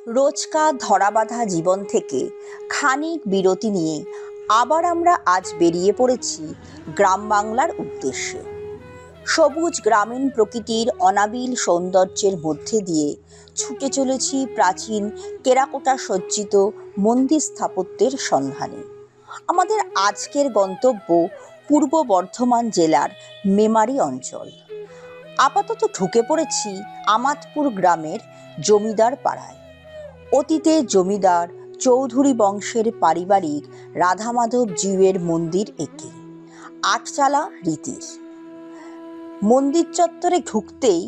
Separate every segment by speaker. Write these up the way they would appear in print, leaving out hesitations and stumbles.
Speaker 1: রোজকার ধরাবাঁধা জীবন থেকে খানিক বিরতি নিয়ে আবার আমরা আজ বেরিয়ে পড়েছি গ্রাম বাংলার উদ্দেশ্যে। সবুজ গ্রামীণ প্রকৃতির অনাবিল সৌন্দর্যের মধ্যে দিয়ে ছুটে চলেছি প্রাচীন টেরাকোটা সজ্জিত মন্দির স্থাপত্যের সন্ধানে। আমাদের আজকের গন্তব্য পূর্ব বর্ধমান জেলার মেমারি অঞ্চল। আপাতত ঢুকে পড়েছি আমাদপুর গ্রামের জমিদার পাড়ায়। অতীতে জমিদার চৌধুরী বংশের পারিবারিক রাধামাধব জিউয়ের মন্দির একে আটচালা রীতির। মন্দির চত্বরে ঢুকতেই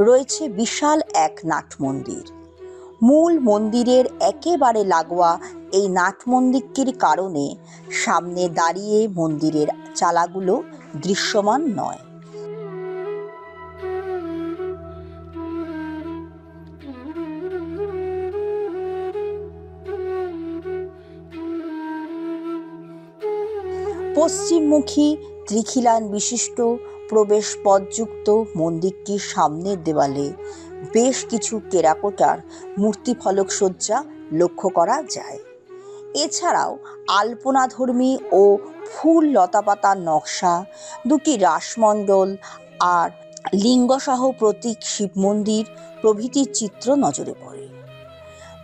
Speaker 1: রয়েছে বিশাল এক নাট মন্দির। মূল মন্দিরের একেবারে লাগোয়া এই নাট মন্দিরটির কারণে সামনে দাঁড়িয়ে মন্দিরের চালাগুলো দৃশ্যমান নয়। পশ্চিমমুখী ত্রিখিলান বিশিষ্ট প্রবেশ পথযুক্ত মন্দিরটির সামনের দেওয়ালে বেশ কিছু টেরাকোটার মূর্তিফলক সজ্জা লক্ষ্য করা যায়। এছাড়াও আলপনাধর্মী ও ফুল লতাপাতার নকশা, দুটি রাসমণ্ডল আর লিঙ্গসহ প্রতীক শিব মন্দির প্রভৃতির চিত্র নজরে পড়ে।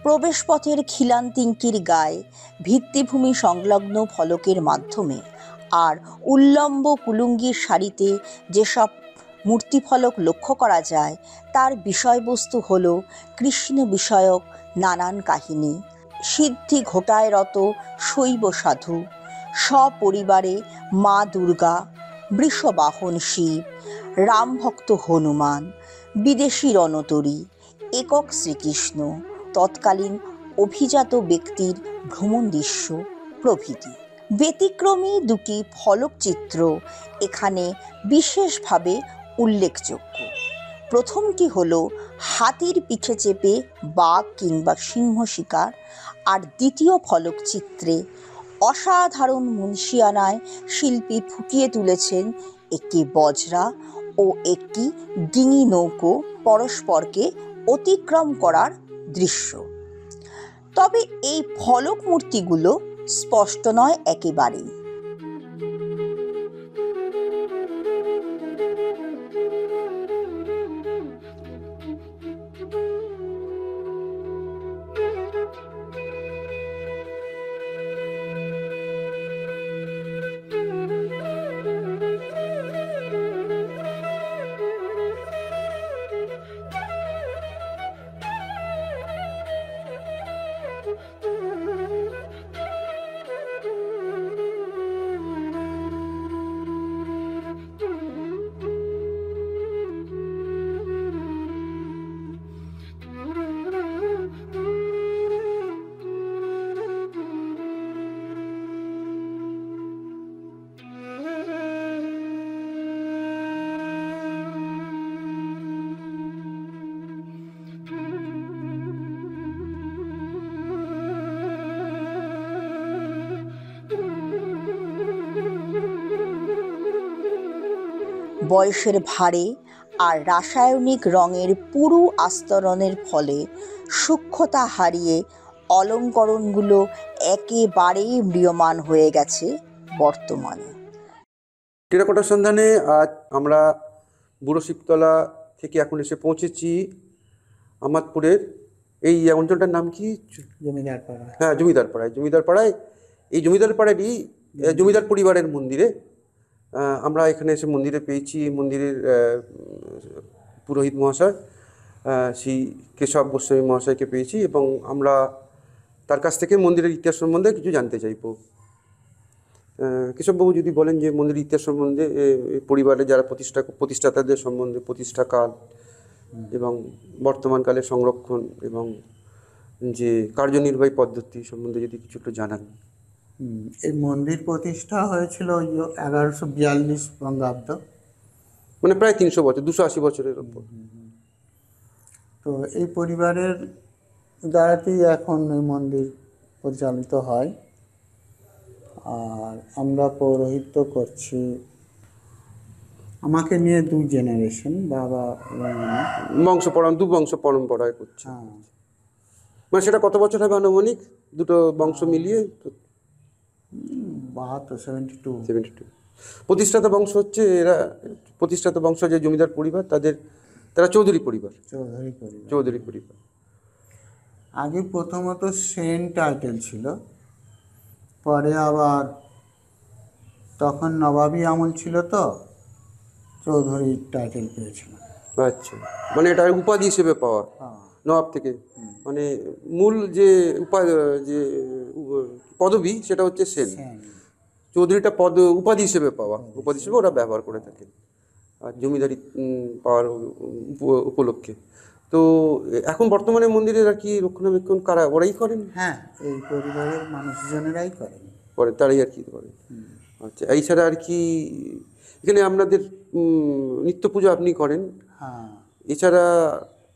Speaker 1: প্রবেশপথের খিলানতিঙ্কির গায়ে ভিত্তিভূমি সংলগ্ন ফলকের মাধ্যমে আর উল্লম্ব কুলুঙ্গির সারিতে যেসব মূর্তিফলক লক্ষ্য করা যায় তার বিষয়বস্তু হল কৃষ্ণ বিষয়ক নানান কাহিনী, সিদ্ধি ঘটায় রত শৈব সাধু, সপরিবারে মা দুর্গা, বৃষবাহন শিব, রামভক্ত হনুমান, বিদেশি রণতরী, একক শ্রীকৃষ্ণ, তৎকালীন অভিজাত ব্যক্তির ভ্রমণ দৃশ্য প্রভৃতি। ব্যতিক্রমী দুটি ফলকচিত্র এখানে বিশেষভাবে উল্লেখযোগ্য। প্রথমটি হল হাতির পিঠে চেপে বাঘ কিংবা সিংহ শিকার, আর দ্বিতীয় ফলকচিত্রে অসাধারণ মুন্সিয়ানায় শিল্পী ফুটিয়ে তুলেছেন একটি বজরা ও একটি ডিঙি নৌকো পরস্পরকে অতিক্রম করার দৃশ্য। তবে এই ফলক মূর্তিগুলো স্পষ্ট নয় একেবারেই। বয়সের ভারে আর রাসায়নিক রঙের পুরু আস্তরণের ফলে সূক্ষ্মতা হারিয়ে অলঙ্করণগুলো একেবারেই ম্রিয়মাণ হয়ে গেছে বর্তমানে।
Speaker 2: টেরাকোটার সন্ধানে আজ আমরা বুড়ো শিবতলা থেকে এখন এসে পৌঁছেছি আমাদপুরের এই অঞ্চলটার নাম কি?
Speaker 3: জমিদার পাড়া।
Speaker 2: হ্যাঁ, জমিদার পাড়ায়। জমিদার পাড়ায় এই জমিদার পাড়ারই জমিদার পরিবারের মন্দিরে আমরা এখানে এসে মন্দিরে পেয়েছি মন্দিরের পুরোহিত মহাশয় শ্রী কেশব গোস্বামী মহাশয়কে পেয়েছি এবং আমরা তার কাছ থেকে মন্দিরের ইতিহাস সম্বন্ধে কিছু জানতে চাইব। কেশববাবু যদি বলেন যে মন্দিরের ইতিহাস সম্বন্ধে, পরিবারের যারা প্রতিষ্ঠাতাদের সম্বন্ধে, প্রতিষ্ঠাকাল এবং বর্তমানকালে সংরক্ষণ এবং যে কার্যনির্বাহী পদ্ধতি সম্বন্ধে যদি কিছু একটু জানান।
Speaker 3: এই মন্দির প্রতিষ্ঠা হয়েছিল 1142 বঙ্গাব্দ,
Speaker 2: মানে প্রায় 300 বছর, 280 বছরের ওপর।
Speaker 3: তো এই পরিবারের দ্বারাতেই এখন এই মন্দির পরিচালিত হয়। আর আমরা পৌরোহিত্য করছি আমাকে নিয়ে 2 জেনারেশন, বাবা
Speaker 2: বংশ দু বংশ পরম্পরায় করছে।
Speaker 3: হ্যাঁ,
Speaker 2: মানে সেটা কত বছর হবে আনুমানিক দুটো বংশ মিলিয়ে?
Speaker 3: 72,
Speaker 2: 72। প্রতিষ্ঠাতা বংশ হচ্ছে এরা, প্রতিষ্ঠাতা বংশ যে জমিদার পরিবার তারা চৌধুরী পরিবার।
Speaker 3: চৌধুরী পরিবার।
Speaker 2: চৌধুরী পরিবার।
Speaker 3: আগে প্রথমত সেন টাইটেল ছিল, পরে আবার তখন নবাবী আমল ছিল তো চৌধুরী টাইটেল পেয়েছিল।
Speaker 2: আচ্ছা, মানে এটা উপাধি হিসেবে পাওয়া
Speaker 3: হ্যাঁ।
Speaker 2: নবাব থেকে। মানে মূল যে যে পদবি সেটা হচ্ছে সেন।
Speaker 3: সেন।
Speaker 2: চৌধুরীটা উপাধি হিসেবে পাওয়া, উপাধি হিসেবে ওরা ব্যবহার করে থাকেন আর জমিদারি পাওয়ার উপলক্ষে। তো এখন বর্তমানে মন্দিরের আর কি রক্ষণাবেক্ষণ কারা, ওরাই করেন?
Speaker 3: হ্যাঁ, এই পরিবারের মানুষজনেরাই করেন।
Speaker 2: করেন, তারাই আর কি করেন। আচ্ছা, এছাড়া আর কি এখানে আপনাদের নিত্য পুজো আপনি করেন?
Speaker 3: হ্যাঁ।
Speaker 2: এছাড়া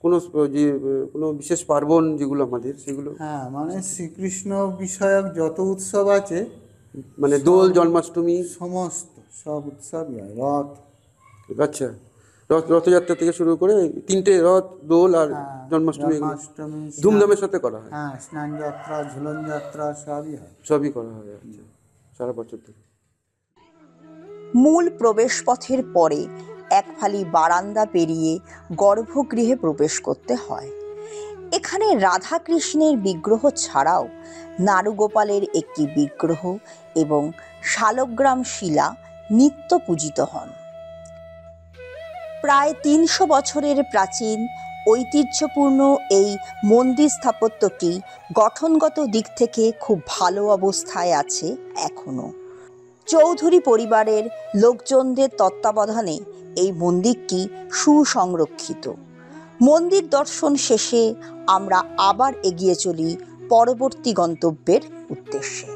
Speaker 2: কোনো যে কোনো বিশেষ পার্বণ যেগুলো আমাদের সেগুলো?
Speaker 3: হ্যাঁ, মানে শ্রীকৃষ্ণ বিষয়ক যত উৎসব আছে,
Speaker 2: মানে দোল, জন্মাষ্টমী,
Speaker 3: সমস্ত সব উৎসবই হয়। রথ।
Speaker 2: আচ্ছা, রথযাত্রা থেকে শুরু করে 3টে রথ, দোল আর জন্মাষ্টমী এগুলো
Speaker 3: জন্মাষ্টমী,
Speaker 2: ধুমধামের সাথে করা হয়?
Speaker 3: হ্যাঁ, স্নান যাত্রা, ঝুলন যাত্রা সবই হয়।
Speaker 2: সবই করা হয়। আচ্ছা, সারা বছর ধরে।
Speaker 1: মূল প্রবেশপথের পরে এক ফালি বারান্দা পেরিয়ে গর্ভগৃহে প্রবেশ করতে হয়। এখানে রাধাকৃষ্ণের বিগ্রহ ছাড়াও নারুগোপালের একটি বিগ্রহ এবং শালগ্রাম শিলা নিত্য পূজিত হন। প্রায় 300 বছরের প্রাচীন ঐতিহ্যপূর্ণ এই মন্দির স্থাপত্যটি গঠনগত দিক থেকে খুব ভালো অবস্থায় আছে এখনো। চৌধুরী পরিবারের লোকজনদের তত্ত্বাবধানে এই মন্দিরটি সুসংরক্ষিত। মন্দির দর্শন শেষে আমরা আবার এগিয়ে চলি পরবর্তী গন্তব্যের উদ্দেশ্যে।